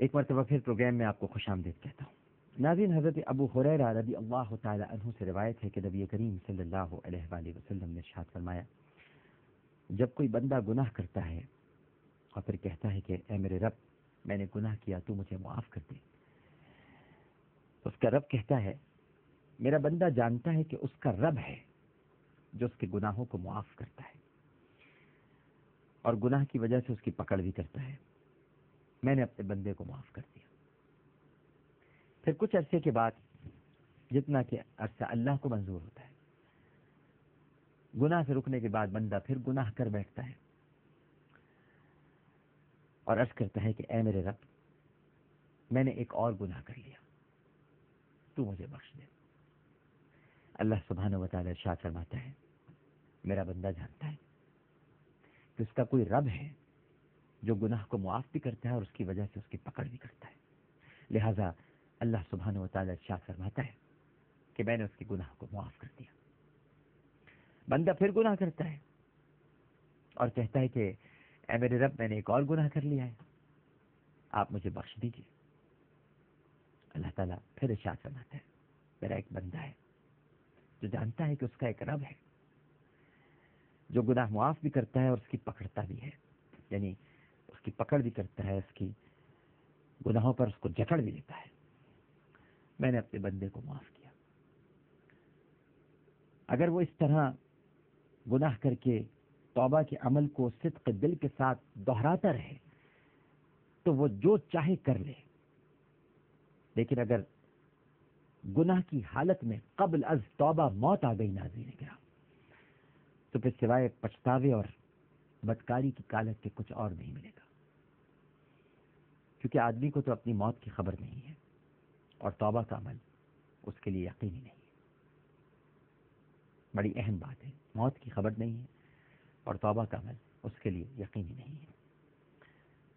ایک مرتبہ پھر پروگرام میں آپ کو خوش آمدید کہتا ہوں۔ ناظرین، حضرت ابو ہریرہ رضی اللہ تعالی عنہ سے روایت ہے کہ نبی کریم صلی اللہ علیہ وآلہ وسلم نے ارشاد فرمایا، جب کوئی بندہ گناہ کرتا ہے اور پھر کہتا ہے کہ اے میرے رب، میں نے گناہ کیا، تو مجھے معاف کر دے، اس کا رب کہتا ہے، میرا بندہ جانتا ہے کہ اس کا رب ہے جو اس کے گناہوں کو معاف کرتا ہے اور گناہ کی وجہ سے اس کی پکڑ بھی کرتا ہے، میں نے اپنے بندے کو معاف کر دیا۔ پھر کچھ عرصے کے بعد، جتنا کہ عرصہ اللہ کو منظور ہوتا ہے، گناہ سے رکنے کے بعد بندہ پھر گناہ کر بیٹھتا ہے اور عرض کرتا ہے کہ اے میرے رب، میں نے ایک اور گناہ کر لیا، تو مجھے بخش دے۔ اللہ سبحانہ و تعالی ارشاد فرماتا ہے، میرا بندہ جانتا ہے کہ اس کا کوئی رب ہے جو گناہ کو معاف بھی کرتا ہے اور اس کی وجہ سے اس کی پکڑ بھی کرتا ہے، لہذا اللہ سبحانہ و تعالی ارشاد فرماتا ہے کہ میں نے اس کے گناہ کو معاف کر دیا۔ بندہ پھر گناہ کرتا ہے اور کہتا ہے کہ اے میرے رب، میں نے ایک اور گناہ کر لیا ہے، آپ مجھے بخش دیجیے۔ اللہ تعالیٰ پھر ارشاد فرماتا ہے، میرا ایک بندہ ہے جو جانتا ہے کہ اس کا ایک رب ہے جو گناہ معاف بھی کرتا ہے اور اس کی پکڑتا بھی ہے، یعنی اس کی پکڑ بھی کرتا ہے، اس کی گناہوں پر اس کو جکڑ بھی لیتا ہے، میں نے اپنے بندے کو معاف کیا۔ اگر وہ اس طرح گناہ کر کے توبہ کے عمل کو صدق دل کے ساتھ دہراتا رہے تو وہ جو چاہے کر لے، لیکن اگر گناہ کی حالت میں قبل از توبہ موت آ گئی ناظرین کرام، تو پھر سوائے پچھتاوے اور بدکاری کی کالت کے کچھ اور نہیں ملے گا، کیونکہ آدمی کو تو اپنی موت کی خبر نہیں ہے اور توبہ کا عمل اس کے لیے یقینی نہیں ہے۔ بڑی اہم بات ہے، موت کی خبر نہیں ہے اور توبہ کا عمل اس کے لیے یقینی نہیں ہے۔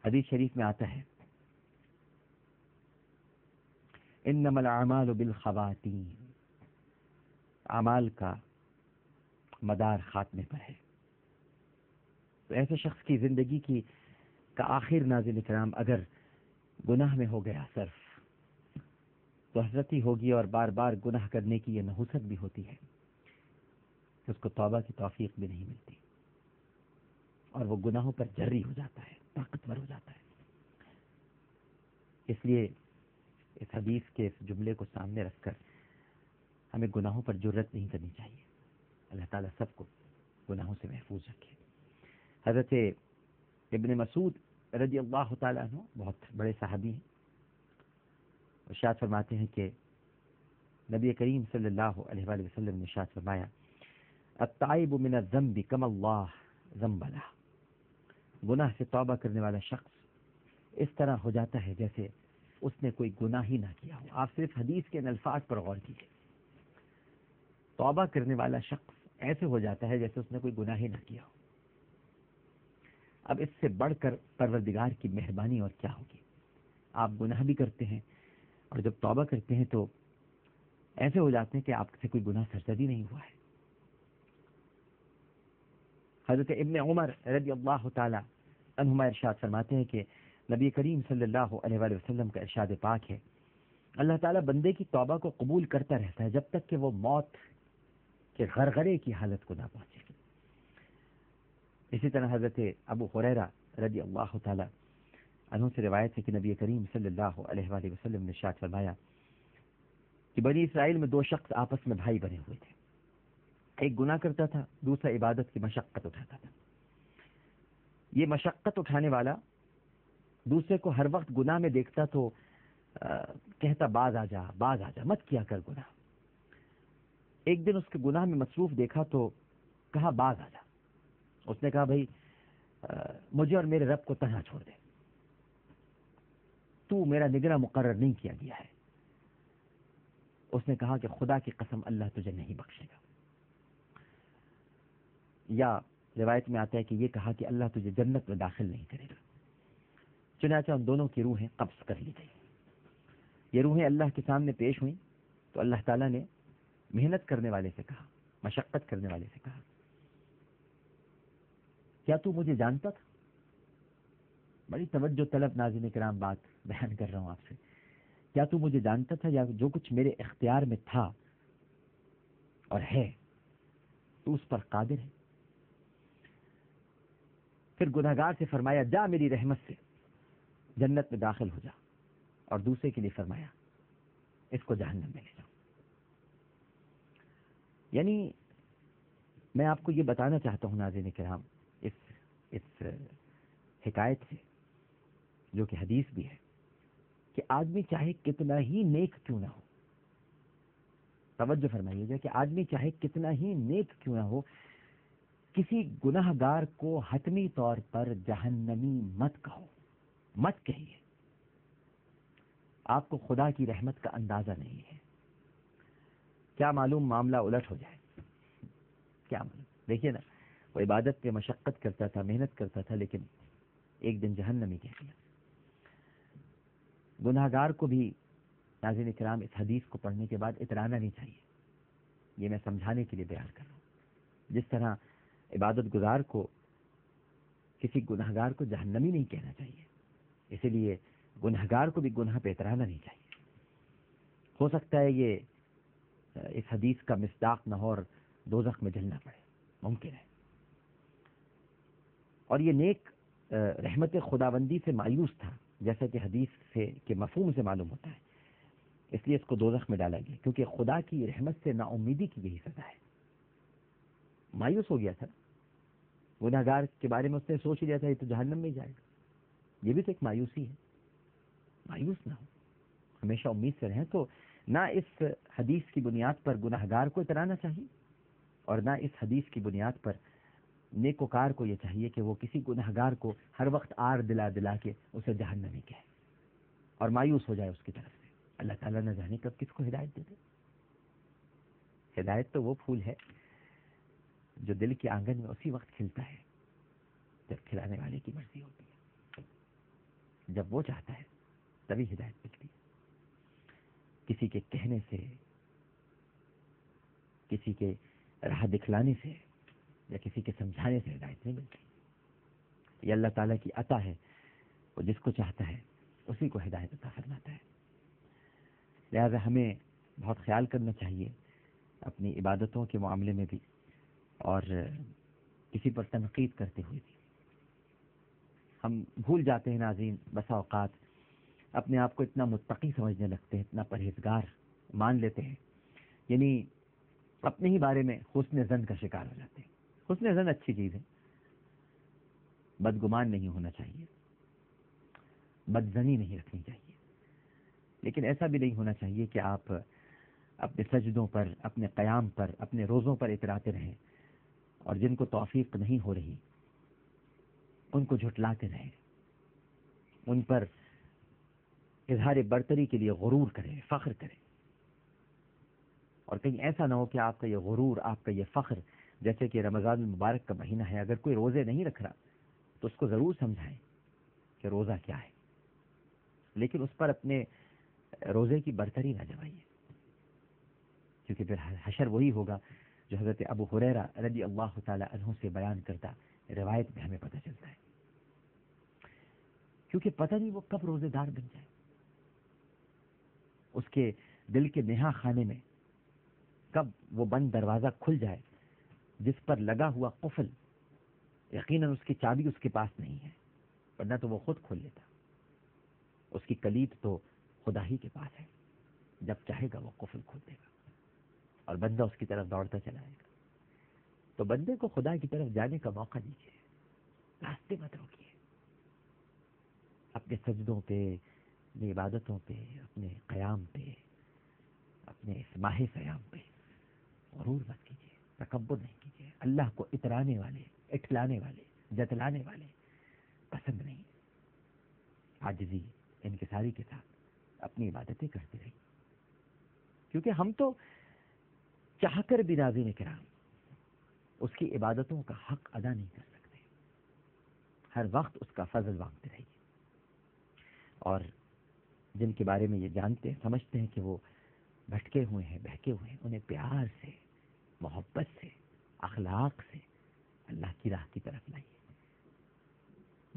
حدیث شریف میں آتا ہے، انما الاعمال بالخواتیم، اعمال کا مدار خاتمے پر ہے۔ تو ایسے شخص کی زندگی کی کا آخر ناظرین کرام اگر گناہ میں ہو گیا صرف، تو حسرت ہی ہوگی اور بار بار گناہ کرنے کی یہ نحوست بھی ہوتی ہے کہ اس کو توبہ کی توفیق بھی نہیں ملتی اور وہ گناہوں پر جری ہو جاتا ہے، طاقتور ہو جاتا ہے۔ اس لیے اس حدیث کے اس جملے کو سامنے رکھ کر ہمیں گناہوں پر جرت نہیں کرنی چاہیے۔ اللہ تعالیٰ سب کو گناہوں سے محفوظ رکھے۔ حضرت ابن مسعود رضی اللہ تعالیٰ عنہ بہت بڑے صحابی ہیں، ارشاد فرماتے ہیں کہ نبی کریم صلی اللہ علیہ وآلہ وسلم نے ارشاد فرمایا، التائب من الذنب کما اللہ ذنب لہ، گناہ سے توبہ کرنے والا شخص اس طرح ہو جاتا ہے جیسے اس نے کوئی گناہ ہی نہ کیا ہو۔ آپ صرف حدیث کے ان الفاظ پر غور کیجیے، توبہ کرنے والا شخص ایسے ہو جاتا ہے جیسے اس نے کوئی گناہ ہی نہ کیا ہو۔ اب اس سے بڑھ کر پروردگار کی مہربانی اور کیا ہوگی؟ آپ گناہ بھی کرتے ہیں اور جب توبہ کرتے ہیں تو ایسے ہو جاتے ہیں کہ آپ سے کوئی گناہ سرزد ہی نہیں ہوا ہے۔ حضرت ابن عمر رضی اللہ تعالی عنہما ارشاد فرماتے ہیں کہ نبی کریم صلی اللہ علیہ وآلہ وسلم کا ارشاد پاک ہے، اللہ تعالیٰ بندے کی توبہ کو قبول کرتا رہتا ہے جب تک کہ وہ موت کے غرغرے کی حالت کو نہ پہنچے۔ اسی طرح حضرت ابو ہریرہ رضی اللہ تعالی عنہ سے روایت ہے کہ نبی کریم صلی اللہ علیہ وآلہ وسلم نے ارشاد فرمایا کہ بنی اسرائیل میں دو شخص آپس میں بھائی بنے ہوئے تھے، ایک گناہ کرتا تھا، دوسرا عبادت کی مشقت اٹھاتا تھا۔ یہ مشقت اٹھانے والا دوسرے کو ہر وقت گناہ میں دیکھتا تو کہتا باز آ جا، باز آ جا، مت کیا کر گناہ۔ ایک دن اس کے گناہ میں مصروف دیکھا تو کہا باز آ جا۔ اس نے کہا بھائی مجھے اور میرے رب کو تنہا چھوڑ دے، تو میرا نگراں مقرر نہیں کیا گیا ہے۔ اس نے کہا کہ خدا کی قسم اللہ تجھے نہیں بخشے گا، یا روایت میں آتا ہے کہ یہ کہا کہ اللہ تجھے جنت میں داخل نہیں کرے گا۔ چنانچہ ان دونوں کی روحیں قبض کر لی گئی۔ یہ روحیں اللہ کے سامنے پیش ہوئیں تو اللہ تعالیٰ نے محنت کرنے والے سے کہا، مشقت کرنے والے سے کہا، کیا تو مجھے جانتا تھا؟ بڑی توجہ طلب ناظرین کرام بات بیان کر رہا ہوں آپ سے. کیا تو مجھے جانتا تھا یا جو کچھ میرے اختیار میں تھا اور ہے تو اس پر قادر ہے؟ پھر گنہگار سے فرمایا جا میری رحمت سے جنت میں داخل ہو جا، اور دوسرے کے لیے فرمایا اس کو جہنم میں لے جاؤ. یعنی میں آپ کو یہ بتانا چاہتا ہوں ناظرین کرام اس حکایت سے، جو کہ حدیث بھی ہے، کہ آدمی چاہے کتنا ہی نیک کیوں نہ ہو، توجہ فرمائیے گا کہ آدمی چاہے کتنا ہی نیک کیوں نہ ہو، کسی گناہ گار کو حتمی طور پر جہنمی مت کہو، مت کہیے. آپ کو خدا کی رحمت کا اندازہ نہیں ہے. کیا معلوم معاملہ الٹ ہو جائے، کیا معلوم. دیکھیے نا، وہ عبادت پہ مشقت کرتا تھا، محنت کرتا تھا، لیکن ایک دن جہنمی کہہ دیا. گناہگار کو بھی ناظرین کرام اس حدیث کو پڑھنے کے بعد اترانا نہیں چاہیے. یہ میں سمجھانے کے لیے بیان کر رہا ہوں. جس طرح عبادت گزار کو کسی گناہگار کو جہنمی نہیں کہنا چاہیے، اسی لیے گناہگار کو بھی گناہ پہ اترانا نہیں چاہیے. ہو سکتا ہے یہ اس حدیث کا مصداق نہ ہو اور دوزخ میں جلنا پڑے، ممکن ہے. اور یہ نیک رحمت خداوندی سے مایوس تھا، جیسا کہ حدیث سے کے مفہوم سے معلوم ہوتا ہے، اس لیے اس کو دوزخ میں ڈالا گیا، کیونکہ خدا کی رحمت سے نا امیدی کی یہی سزا ہے. مایوس ہو گیا تھا گناہگار کے بارے میں، اس نے سوچ لیا تھا یہ تو جہنم میں ہی جائے گا. یہ بھی تو ایک مایوسی ہے. مایوس نہ ہو، ہمیشہ امید سے رہیں. تو نہ اس حدیث کی بنیاد پر گناہگار کو اترانا چاہیے، اور نہ اس حدیث کی بنیاد پر نیکوکار کو یہ چاہیے کہ وہ کسی گناہگار کو ہر وقت آر دلا دلا کے اسے جہنمی کہے اور مایوس ہو جائے اس کی طرف سے. اللہ تعالیٰ نہ جانے کب کس کو ہدایت دے دے. ہدایت تو وہ پھول ہے جو دل کے آنگن میں اسی وقت کھلتا ہے جب کھلانے والے کی مرضی ہوتی ہے. جب وہ چاہتا ہے تبھی ہدایت ملتی ہے. کسی کے کہنے سے، کسی کے راہ دکھلانے سے یا کسی کے سمجھانے سے ہدایت نہیں ملتی. یہ اللہ تعالیٰ کی عطا ہے، وہ جس کو چاہتا ہے اسی کو ہدایت عطا فرماتا ہے. لہذا ہمیں بہت خیال کرنا چاہیے اپنی عبادتوں کے معاملے میں بھی، اور کسی پر تنقید کرتے ہوئے بھی. ہم بھول جاتے ہیں ناظرین بسا اوقات، اپنے آپ کو اتنا متقی سمجھنے لگتے ہیں، اتنا پرہیزگار مان لیتے ہیں، یعنی اپنے ہی بارے میں حسن ظن کا شکار ہو جاتے ہیں. حسن ظن اچھی چیز ہے، بدگمان نہیں ہونا چاہیے، بدظنی نہیں رکھنی چاہیے، لیکن ایسا بھی نہیں ہونا چاہیے کہ آپ اپنے سجدوں پر، اپنے قیام پر، اپنے روزوں پر اتراتے رہیں، اور جن کو توفیق نہیں ہو رہی ان کو جھٹلاتے رہیں، ان پر اظہار برتری کے لیے غرور کریں، فخر کریں. اور کہیں ایسا نہ ہو کہ آپ کا یہ غرور، آپ کا یہ فخر، جیسے کہ رمضان المبارک کا مہینہ ہے، اگر کوئی روزے نہیں رکھ رہا تو اس کو ضرور سمجھائیں کہ روزہ کیا ہے، لیکن اس پر اپنے روزے کی برتری نہ جمائیے، کیونکہ پھر حشر وہی ہوگا جو حضرت ابو ہریرہ رضی اللہ تعالی عنہ سے بیان کرتا روایت میں ہمیں پتہ چلتا ہے. کیونکہ پتہ نہیں وہ کب روزے دار بن جائے، اس کے دل کے نہا خانے میں کب وہ بند دروازہ کھل جائے جس پر لگا ہوا قفل یقیناً اس کی چابی اس کے پاس نہیں ہے، ورنہ تو وہ خود کھول لیتا. اس کی کلید تو خدا ہی کے پاس ہے، جب چاہے گا وہ قفل کھول دے گا اور بندہ اس کی طرف دوڑتا چلا جائے گا. تو بندے کو خدا کی طرف جانے کا موقع دیجیے، راستے مت روکیے. اپنے سجدوں پہ، اپنی عبادتوں پہ، اپنے قیام پہ، اپنے اس ماہ سیام پہ غرور مت کیجیے، تکبر نہیں کیجیے. اللہ کو اترانے والے، اٹھلانے والے، جتلانے والے پسند نہیں. عاجزی، انکساری کے ساتھ اپنی عبادتیں کرتے رہیے، کیونکہ ہم تو چاہ کر بھی ناظرین کرام اس کی عبادتوں کا حق ادا نہیں کر سکتے. ہر وقت اس کا فضل مانگتے رہیے. اور جن کے بارے میں یہ جانتے ہیں، سمجھتے ہیں کہ وہ بھٹکے ہوئے ہیں، بہکے ہوئے ہیں، انہیں پیار سے، محبت سے، اخلاق سے اللہ کی راہ کی طرف لائیے.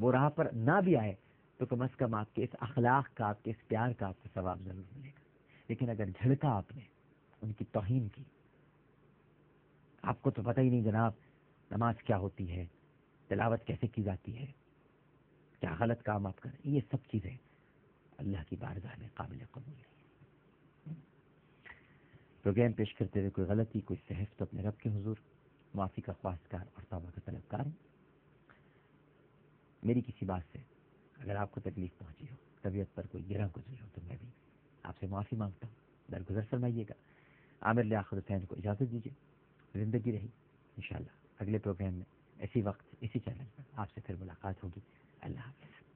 وہ راہ پر نہ بھی آئے تو کم از کم آپ کے اس اخلاق کا، آپ کے اس پیار کا آپ کو ثواب ضرور ملے گا. لیکن اگر جھڑکا آپ نے، ان کی توہین کی، آپ کو تو پتہ ہی نہیں جناب نماز کیا ہوتی ہے، تلاوت کیسے کی جاتی ہے، کیا غلط کام آپ کریں، یہ سب چیزیں اللہ کی بارگاہ میں قابل قبول نہیں. پروگرام پیش کرتے ہوئے کوئی غلطی، کوئی سہو تو اپنے رب کے حضور معافی کا خواستگار اور توبہ کا طلبگار ہوں. میری کسی بات سے اگر آپ کو تکلیف پہنچی ہو، طبیعت پر کوئی گرہ گزری ہو، تو میں بھی آپ سے معافی مانگتا ہوں. درگزر فرمائیے گا. عامر لیاقت حسین کو اجازت دیجیے. زندگی رہی انشاءاللہ اگلے پروگرام میں اسی وقت اسی چینل پر آپ سے پھر ملاقات ہوگی. اللہ حافظ.